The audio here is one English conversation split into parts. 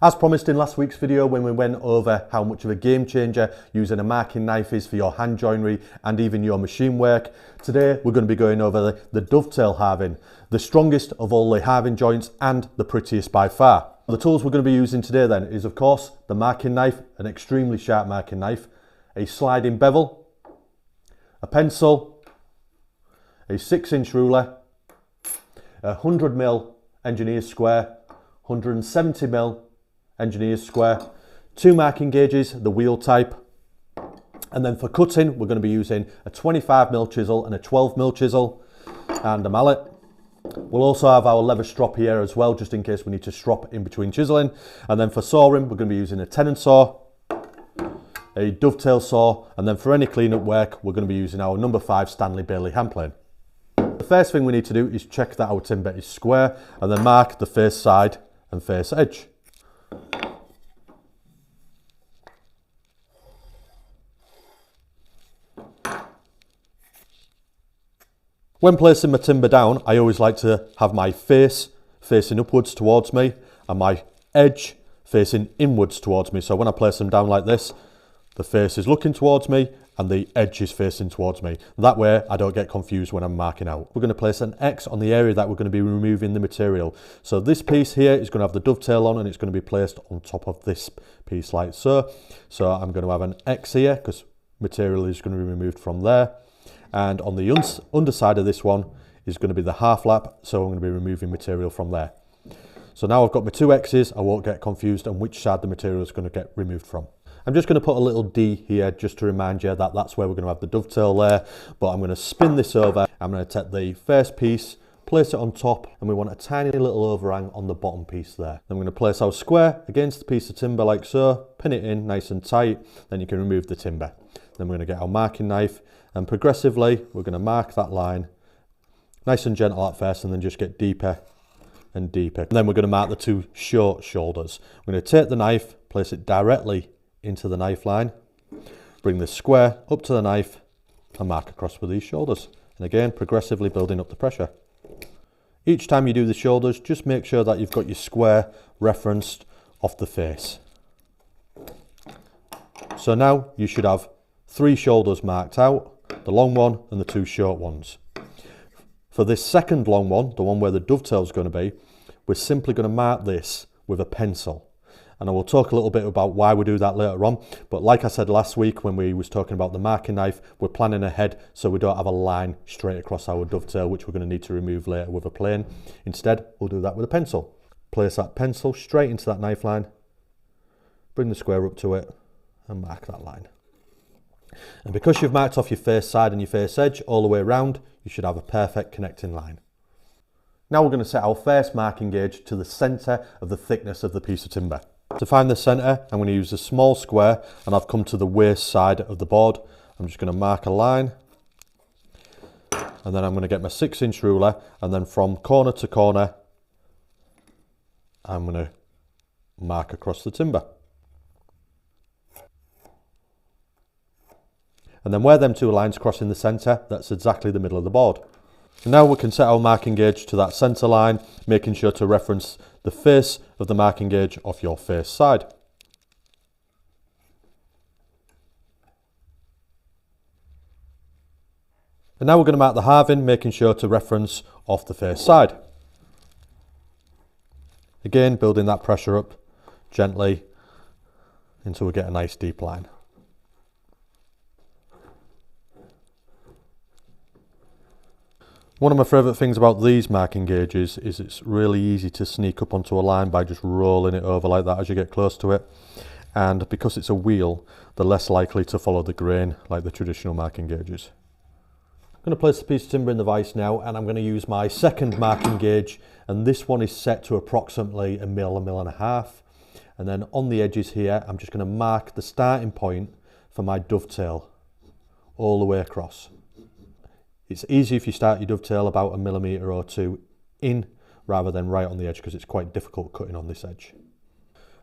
As promised in last week's video when we went over how much of a game changer using a marking knife is for your hand joinery and even your machine work, today we're going to be going over the dovetail halving, the strongest of all the halving joints and the prettiest by far. The tools we're going to be using today then is of course the marking knife, an extremely sharp marking knife, a sliding bevel, a pencil, a 6-inch ruler, a 100mm engineer's square, 170mm engineer's square, 2 marking gauges, the wheel type, and then for cutting we're going to be using a 25mm chisel and a 12mm chisel and a mallet. We'll also have our leather strop here as well, just in case we need to strop in between chiseling. And then for sawing we're going to be using a Tenon saw, a dovetail saw, and then for any cleanup work we're going to be using our number 5 Stanley Bailey hand plane. The first thing we need to do is check that our timber is square and then mark the face side and face edge. When placing my timber down, I always like to have my face facing upwards towards me and my edge facing inwards towards me. So when I place them down like this, the face is looking towards me and the edge is facing towards me. That way I don't get confused when I'm marking out. We're going to place an X on the area that we're going to be removing the material. So this piece here is going to have the dovetail on and it's going to be placed on top of this piece like so. So I'm going to have an X here because material is going to be removed from there. And on the underside of this one is going to be the Halflap, so I'm going to be removing material from there. So now I've got my 2 X's, I won't get confused on which side the material is going to get removed from. I'm just going to put a little D here just to remind you that that's where we're going to have the dovetail there, but I'm going to spin this over. I'm going to take the first piece, place it on top, and we want a tiny little overhang on the bottom piece there. Then we're going to place our square against the piece of timber like so, pin it in nice and tight, then you can remove the timber. Then we're going to get our marking knife and progressively we're going to mark that line nice and gentle at first and then just get deeper and deeper. And then we're going to mark the 2 short shoulders. We're going to take the knife, place it directly into the knife line, bring the square up to the knife and mark across with these shoulders. And again, progressively building up the pressure. Each time you do the shoulders, just make sure that you've got your square referenced off the face. So now you should have 3 shoulders marked out, the long one and the 2 short ones. For this second long one, the one where the dovetail is going to be, we're simply going to mark this with a pencil. And I will talk a little bit about why we do that later on. But like I said last week when we was talking about the marking knife, we're planning ahead so we don't have a line straight across our dovetail, which we're going to need to remove later with a plane. Instead, we'll do that with a pencil. Place that pencil straight into that knife line, bring the square up to it and mark that line. And because you've marked off your face side and your face edge all the way around, you should have a perfect connecting line. Now we're going to set our first marking gauge to the centre of the thickness of the piece of timber. To find the centre, I'm going to use a small square and I've come to the waist side of the board. I'm just going to mark a line and then I'm going to get my 6-inch ruler and then from corner to corner I'm going to mark across the timber. And then where them 2 lines cross in the centre, that's exactly the middle of the board. And now we can set our marking gauge to that centre line, making sure to reference the face of the marking gauge off your face side. And now we're going to mark the halving, making sure to reference off the face side. Again, building that pressure up gently until we get a nice deep line. One of my favourite things about these marking gauges is it's really easy to sneak up onto a line by just rolling it over like that as you get close to it. And because it's a wheel, they're less likely to follow the grain like the traditional marking gauges. I'm going to place the piece of timber in the vise now and I'm going to use my second marking gauge, and this one is set to approximately a mil and a half. And then on the edges here, I'm just going to mark the starting point for my dovetail all the way across. It's easy if you start your dovetail about 1 millimetre or 2 in rather than right on the edge because it's quite difficult cutting on this edge.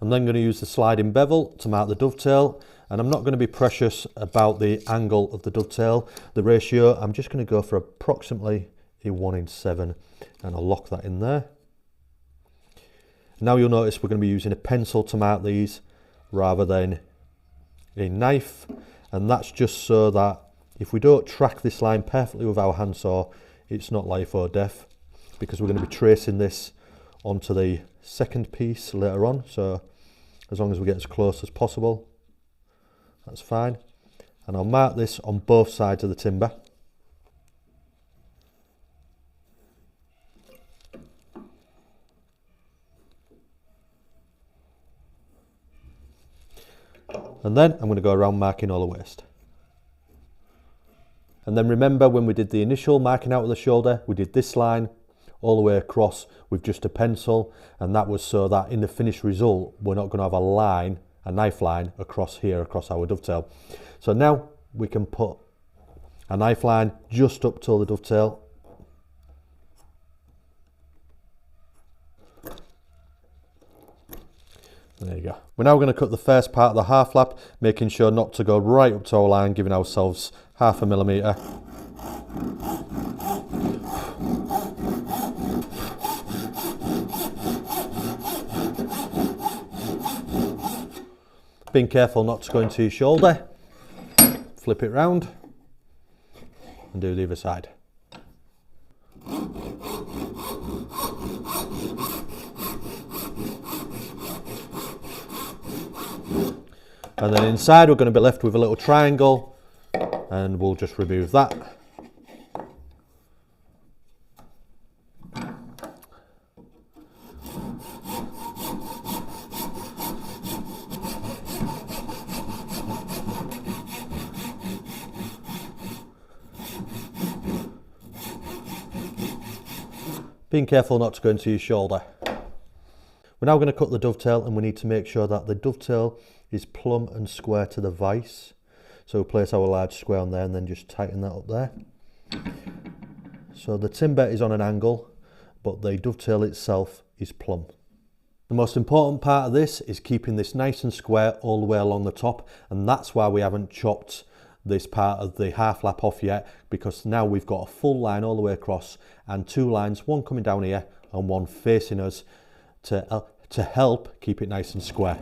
I'm then going to use the sliding bevel to mark the dovetail, and I'm not going to be precious about the angle of the dovetail. The ratio, I'm just going to go for approximately a 1 in 7 and I'll lock that in there. Now you'll notice we're going to be using a pencil to mark these rather than a knife, and that's just so that if we don't track this line perfectly with our handsaw, it's not life or death, because we're going to be tracing this onto the second piece later on. So as long as we get as close as possible, that's fine. And I'll mark this on both sides of the timber. And then I'm going to go around marking all the waste. And then remember, when we did the initial marking out of the shoulder, we did this line all the way across with just a pencil, and that was so that in the finished result we're not going to have a line, a knife line across here, across our dovetail. So now we can put a knife line just up to the dovetail. There you go. We're now going to cut the first part of the half lap, making sure not to go right up to our line, giving ourselves 0.5 millimetre. Being careful not to go into your shoulder. Flip it round and do the other side. And then inside we're going to be left with a little triangle, and we'll just remove that. Being careful not to go into your shoulder. We're now going to cut the dovetail, and we need to make sure that the dovetail is plumb and square to the vise. So we'll place our large square on there and then just tighten that up there. So the timber is on an angle, but the dovetail itself is plumb. The most important part of this is keeping this nice and square all the way along the top, and that's why we haven't chopped this part of the half lap off yet, because now we've got a full line all the way across and two lines, one coming down here and one facing us to help keep it nice and square.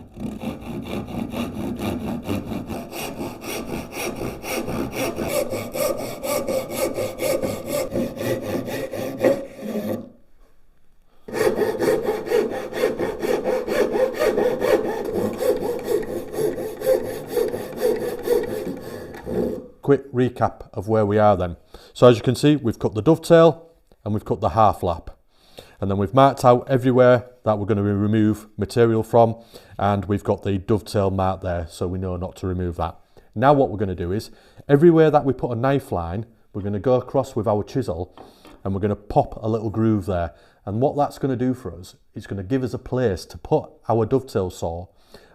Quick recap of where we are then. So as you can see, we've cut the dovetail and we've cut the half lap. And then we've marked out everywhere that we're going to remove material from, and we've got the dovetail marked there, so we know not to remove that. Now what we're going to do is, everywhere that we put a knife line, we're going to go across with our chisel and we're going to pop a little groove there. And what that's going to do for us, it's going to give us a place to put our dovetail saw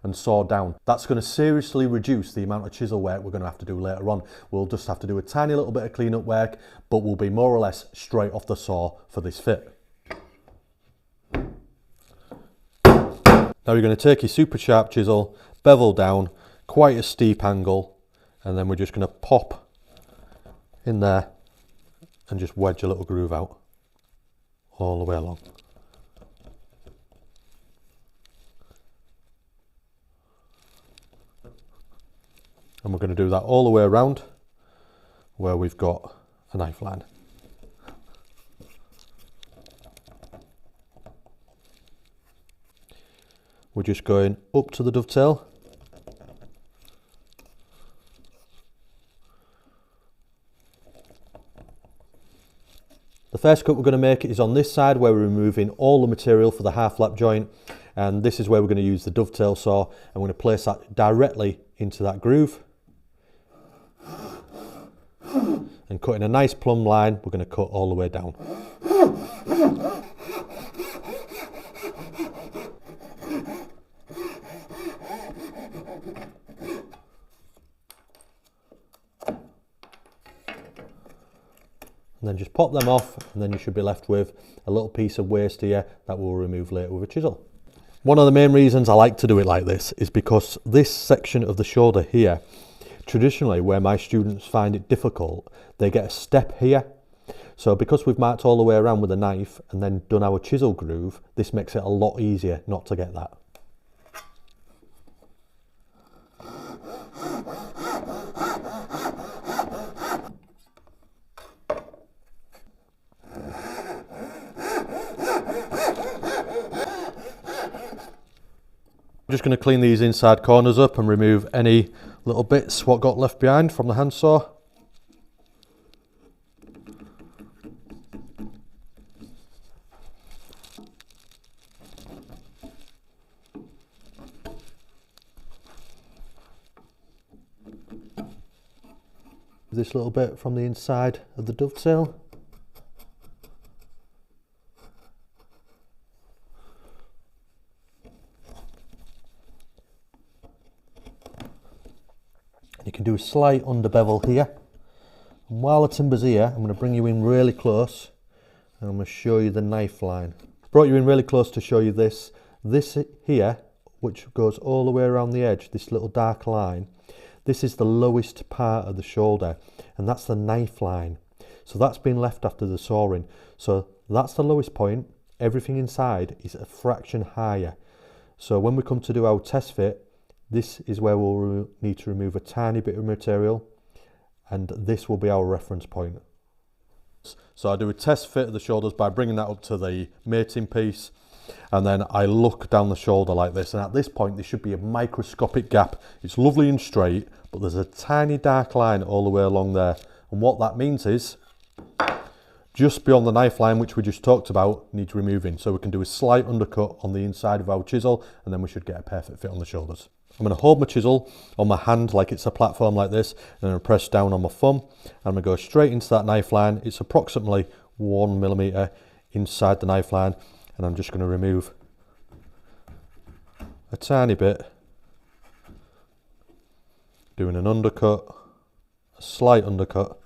and saw down. That's going to seriously reduce the amount of chisel work we're going to have to do later on. We'll just have to do a tiny little bit of cleanup work, but we'll be more or less straight off the saw for this fit. Now you're going to take your super sharp chisel, bevel down, quite a steep angle, and then we're just going to pop in there and just wedge a little groove out all the way along. And we're going to do that all the way around where we've got a knife line. We're just going up to the dovetail. The first cut we're going to make is on this side, where we're removing all the material for the half lap joint, and this is where we're going to use the dovetail saw, and we're going to place that directly into that groove. And cutting a nice plumb line, we're going to cut all the way down. And then just pop them off, and then you should be left with a little piece of waste here that we'll remove later with a chisel. One of the main reasons I like to do it like this is because this section of the shoulder here, traditionally where my students find it difficult, they get a step here, So because we've marked all the way around with a knife and then done our chisel groove, this makes it a lot easier not to get that. I'm just going to clean these inside corners up and remove any little bits what got left behind from the handsaw. This little bit from the inside of the dovetail. You can do a slight under bevel here. And while the timber's here, I'm going to bring you in really close and I'm going to show you the knife line. Brought you in really close to show you this. This here, which goes all the way around the edge, this little dark line, this is the lowest part of the shoulder and that's the knife line. So that's been left after the sawing. So that's the lowest point. Everything inside is a fraction higher. So when we come to do our test fit, this is where we'll need to remove a tiny bit of material and this will be our reference point. So I do a test fit of the shoulders by bringing that up to the mating piece and then I look down the shoulder like this, and at this point there should be a microscopic gap. It's lovely and straight, but there's a tiny dark line all the way along there, and what that means is just beyond the knife line, which we just talked about, needs removing. So we can do a slight undercut on the inside of our chisel and then we should get a perfect fit on the shoulders. I'm going to hold my chisel on my hand like it's a platform like this, and I'm going to press down on my thumb and I'm going to go straight into that knife line. It's approximately 1mm inside the knife line, and I'm just going to remove a tiny bit, doing an undercut, a slight undercut,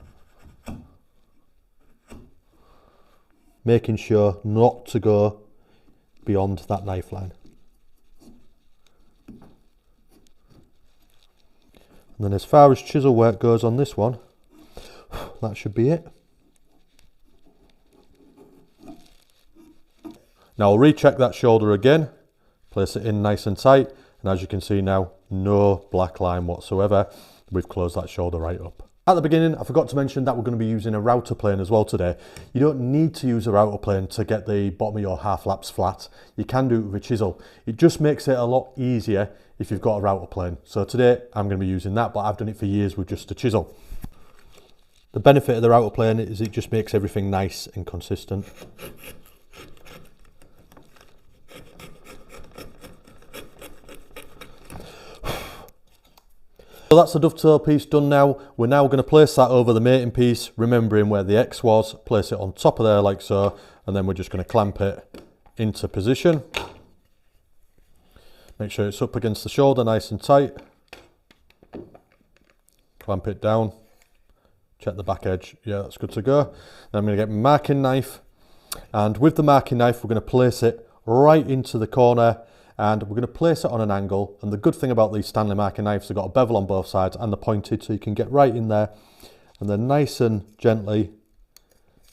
making sure not to go beyond that knife line. And then as far as chisel work goes on this one, that should be it. Now I'll recheck that shoulder again, place it in nice and tight, and as you can see now, no black line whatsoever. We've closed that shoulder right up. At the beginning, I forgot to mention that we're going to be using a router plane as well today. You don't need to use a router plane to get the bottom of your half laps flat. You can do it with a chisel. It just makes it a lot easier if you've got a router plane. So today I'm going to be using that, but I've done it for years with just a chisel. The benefit of the router plane is it just makes everything nice and consistent. So that's the dovetail piece done now. We're now going to place that over the mating piece, remembering where the X was, place it on top of there like so, and then we're just going to clamp it into position. Make sure it's up against the shoulder nice and tight. Clamp it down. Check the back edge. Yeah, that's good to go. Then I'm going to get my marking knife, and with the marking knife we're going to place it right into the corner, and we're going to place it on an angle. And the good thing about these Stanley marking knives, they've got a bevel on both sides and they're pointed, so you can get right in there, and then nice and gently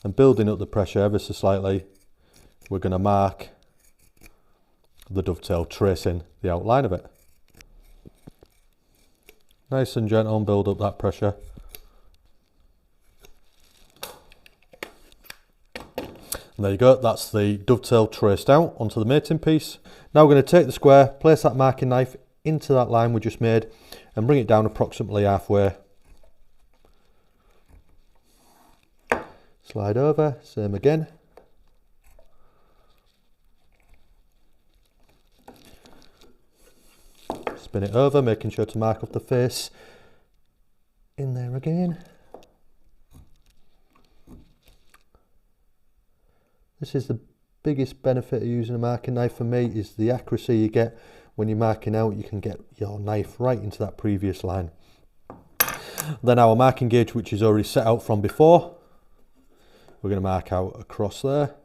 and building up the pressure ever so slightly, we're going to mark the dovetail, tracing the outline of it. Nice and gentle and build up that pressure. And there you go, that's the dovetail traced out onto the mating piece. Now we're going to take the square, place that marking knife into that line we just made and bring it down approximately halfway. Slide over, same again. Spin it over, making sure to mark off the face in there again. This is the biggest benefit of using a marking knife for me, is the accuracy you get when you're marking out. You can get your knife right into that previous line. Then our marking gauge, which is already set out from before, we're going to mark out across there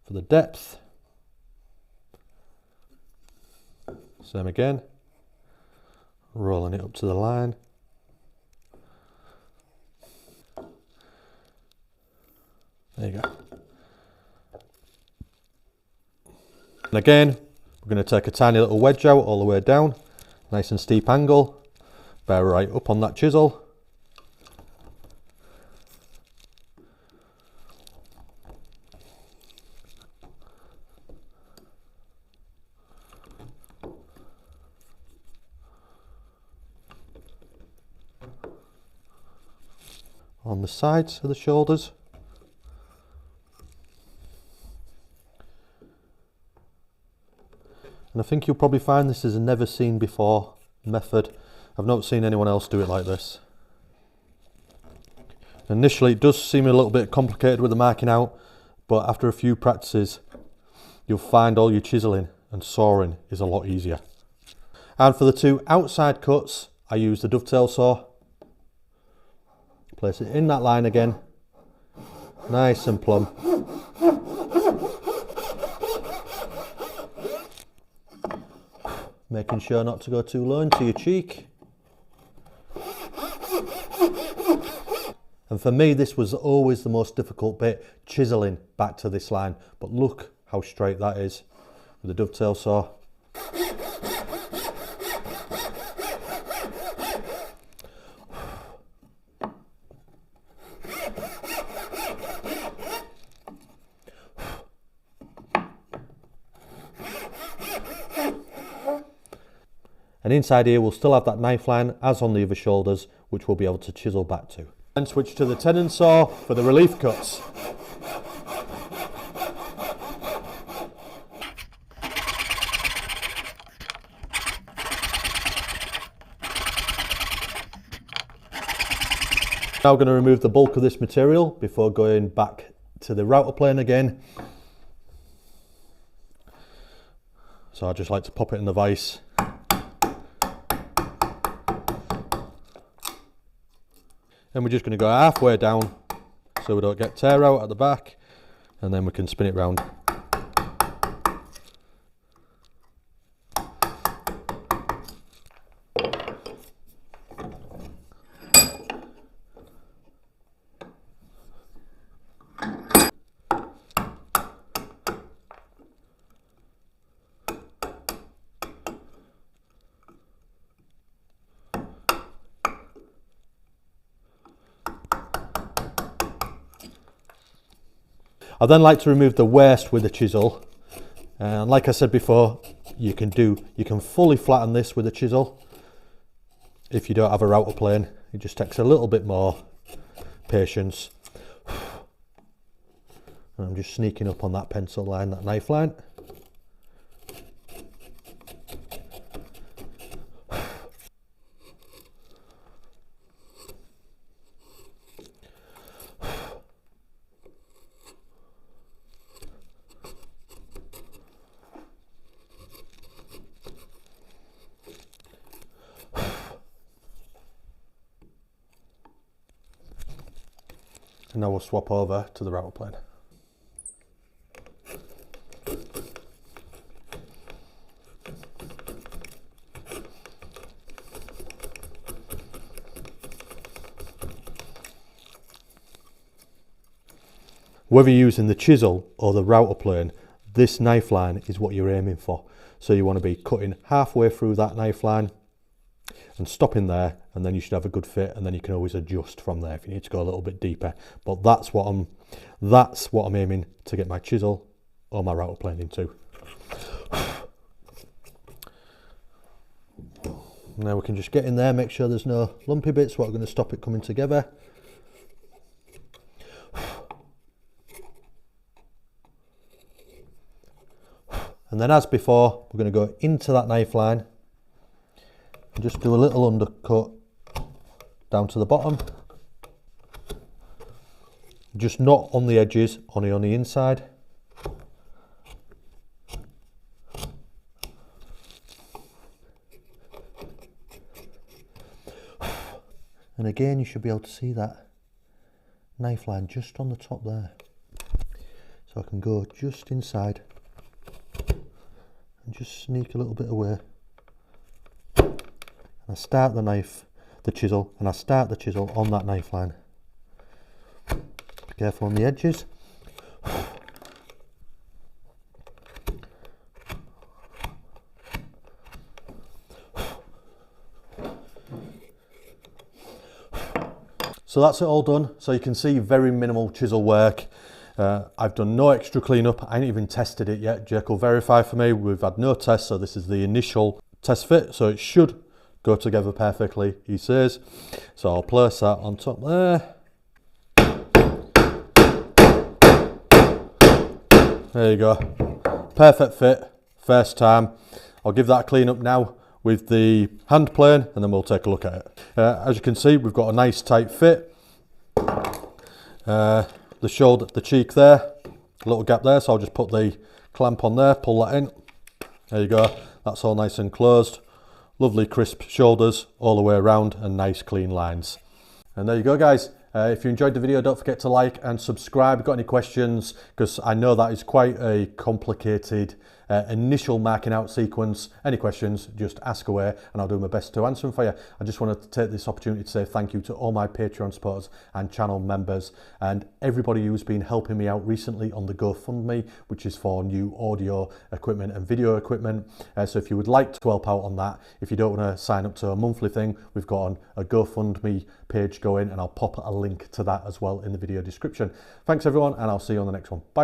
for the depth. Same again, rolling it up to the line. And again, we're going to take a tiny little wedge out all the way down, nice and steep angle, bear right up on that chisel. On the sides of the shoulders. And I think you'll probably find this is a never seen before method. I've not seen anyone else do it like this. Initially it does seem a little bit complicated with the marking out, but after a few practices you'll find all your chiseling and sawing is a lot easier. And for the two outside cuts I use the dovetail saw. Place it in that line again, nice and plumb. Making sure not to go too low into your cheek. And for me this was always the most difficult bit, chiseling back to this line, but look how straight that is with the dovetail saw. And inside here we'll still have that knife line as on the other shoulders, which we'll be able to chisel back to. And switch to the Tenon saw for the relief cuts. Now going to remove the bulk of this material before going back to the router plane again. So I just like to pop it in the vise. And we're just going to go halfway down so we don't get tear out at the back, and then we can spin it round. I then like to remove the waste with a chisel, and like I said before, you can fully flatten this with a chisel if you don't have a router plane. It just takes a little bit more patience. And I'm just sneaking up on that pencil line, that knife line. And now we'll swap over to the router plane. Whether you're using the chisel or the router plane, this knife line is what you're aiming for. So you want to be cutting halfway through that knife line and stopping there, and then you should have a good fit, and then you can always adjust from there if you need to go a little bit deeper. But that's what I'm aiming to get my chisel or my router plane into. Now we can just get in there, make sure there's no lumpy bits, what are going to stop it coming together. And then as before, we're going to go into that knife line and just do a little undercut down to the bottom. Just not on the edges, only on the inside. And again, you should be able to see that knife line just on the top there. So I can go just inside and just sneak a little bit away. And I start the chisel on that knife line. Be careful on the edges. So that's it all done. So you can see very minimal chisel work. I've done no extra cleanup. I ain't even tested it yet. Jake will verify for me. We've had no tests, so this is the initial test fit. So it should go together perfectly, he says. So I'll place that on top there. There you go. Perfect fit, first time. I'll give that a clean up now with the hand plane and then we'll take a look at it. As you can see, we've got a nice tight fit. The shoulder, the cheek there, a little gap there, so I'll just put the clamp on there, pull that in. There you go, that's all nice and closed. Lovely crisp shoulders all the way around and nice clean lines. And there you go, guys. If you enjoyed the video, don't forget to like and subscribe. Got any questions? Because I know that is quite a complicated initial marking out sequence. Any questions, just ask away and I'll do my best to answer them for you. I just wanted to take this opportunity to say thank you to all my Patreon supporters and channel members and everybody who's been helping me out recently on the GoFundMe, which is for new audio equipment and video equipment. So if you would like to help out on that, if you don't want to sign up to a monthly thing, we've got a GoFundMe page going and I'll pop a link to that as well in the video description. Thanks everyone and I'll see you on the next one. Bye.